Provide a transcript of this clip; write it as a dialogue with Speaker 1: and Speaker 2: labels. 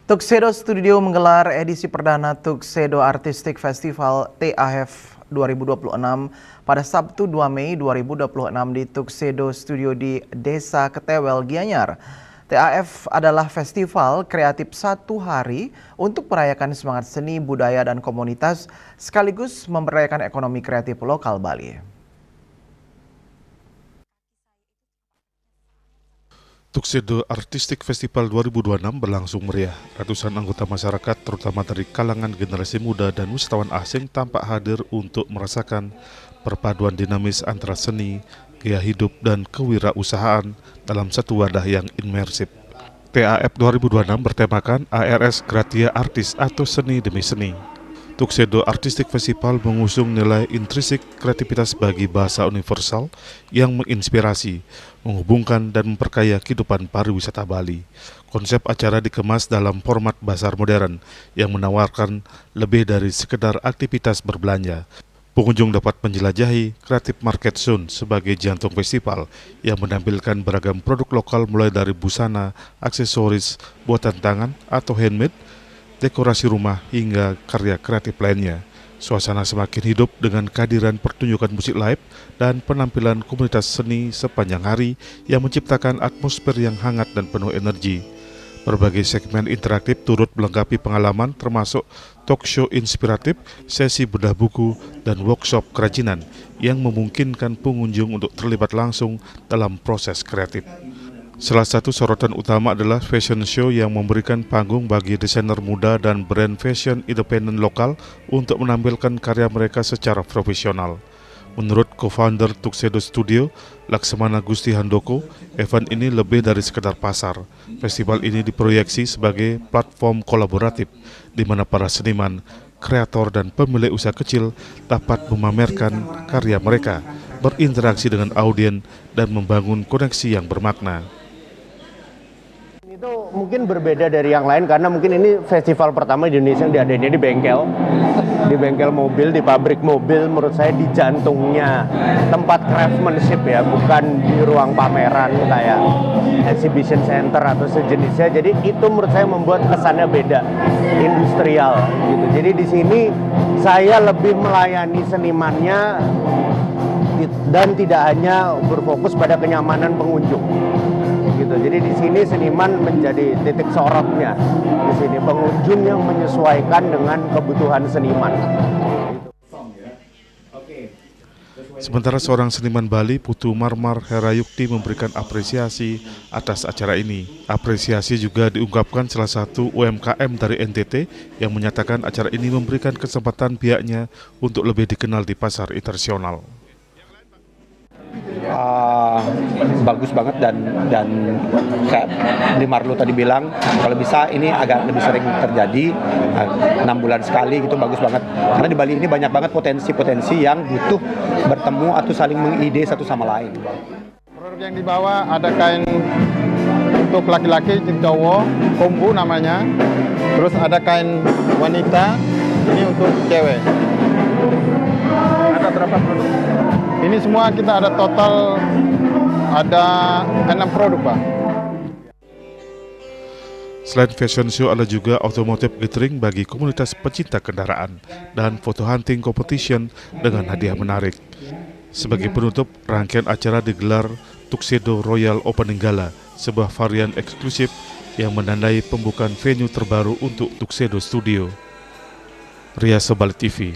Speaker 1: Tuxedo Studio menggelar edisi perdana Tuxedo Artistic Festival TAF 2026 pada Sabtu 2 Mei 2026 di Tuxedo Studio di Desa Ketewel, Gianyar. TAF adalah festival kreatif satu hari untuk merayakan semangat seni, budaya, dan komunitas sekaligus memberdayakan ekonomi kreatif lokal Bali.
Speaker 2: Tuxedo Artistic Festival 2026 berlangsung meriah. Ratusan anggota masyarakat, terutama dari kalangan generasi muda dan wisatawan asing, tampak hadir untuk merasakan perpaduan dinamis antara seni, gaya hidup, dan kewirausahaan dalam satu wadah yang imersif. TAF 2026 bertemakan ARS Gratia Artis atau seni demi seni. Tuxedo Artistic Festival mengusung nilai intrinsik kreativitas bagi bahasa universal yang menginspirasi, menghubungkan, dan memperkaya kehidupan pariwisata Bali. Konsep acara dikemas dalam format bazar modern yang menawarkan lebih dari sekedar aktivitas berbelanja. Pengunjung dapat menjelajahi Creative Market Zone sebagai jantung festival yang menampilkan beragam produk lokal mulai dari busana, aksesoris, buatan tangan atau handmade, dekorasi rumah, hingga karya kreatif lainnya. Suasana semakin hidup dengan kehadiran pertunjukan musik live dan penampilan komunitas seni sepanjang hari yang menciptakan atmosfer yang hangat dan penuh energi. Berbagai segmen interaktif turut melengkapi pengalaman termasuk talk show inspiratif, sesi bedah buku, dan workshop kerajinan yang memungkinkan pengunjung untuk terlibat langsung dalam proses kreatif. Salah satu sorotan utama adalah fashion show yang memberikan panggung bagi desainer muda dan brand fashion independen lokal untuk menampilkan karya mereka secara profesional. Menurut co-founder Tuxedo Studio, Laksamana Gusti Handoko, event ini lebih dari sekedar pasar. Festival ini diproyeksi sebagai platform kolaboratif di mana para seniman, kreator, dan pemilik usaha kecil dapat memamerkan karya mereka, berinteraksi dengan audiens, dan membangun koneksi yang bermakna.
Speaker 3: Itu mungkin berbeda dari yang lain karena mungkin ini festival pertama di Indonesia yang diadainnya di bengkel mobil, di pabrik mobil. Menurut saya di jantungnya tempat craftsmanship ya, bukan di ruang pameran kayak exhibition center atau sejenisnya. Jadi itu menurut saya membuat kesannya beda, industrial gitu. Jadi di sini saya lebih melayani senimannya dan tidak hanya berfokus pada kenyamanan pengunjung. Gitu. Jadi di sini seniman menjadi titik sorotnya. Di sini pengunjung yang menyesuaikan dengan kebutuhan seniman.
Speaker 2: Sementara seorang seniman Bali, Putu Marmar Herayukti, memberikan apresiasi atas acara ini. Apresiasi juga diungkapkan salah satu UMKM dari NTT yang menyatakan acara ini memberikan kesempatan pihaknya untuk lebih dikenal di pasar internasional.
Speaker 4: Bagus banget dan kayak di Marlo tadi bilang kalau bisa ini agak lebih sering terjadi 6 bulan sekali gitu, bagus banget karena di Bali ini banyak banget potensi-potensi yang butuh bertemu atau saling mengide satu sama lain.
Speaker 5: Produk yang dibawa ada kain untuk laki-laki, cowok, kombu namanya, terus ada kain wanita, ini untuk cewek. Ada berapa produk? Ini semua kita ada total ada 6 produk, Pak.
Speaker 2: Selain fashion show, ada juga automotive gathering bagi komunitas pecinta kendaraan dan photo hunting competition dengan hadiah menarik. Sebagai penutup, rangkaian acara digelar Tuxedo Royal Opening Gala, sebuah varian eksklusif yang menandai pembukaan venue terbaru untuk Tuxedo Studio. Ria Sobali TV.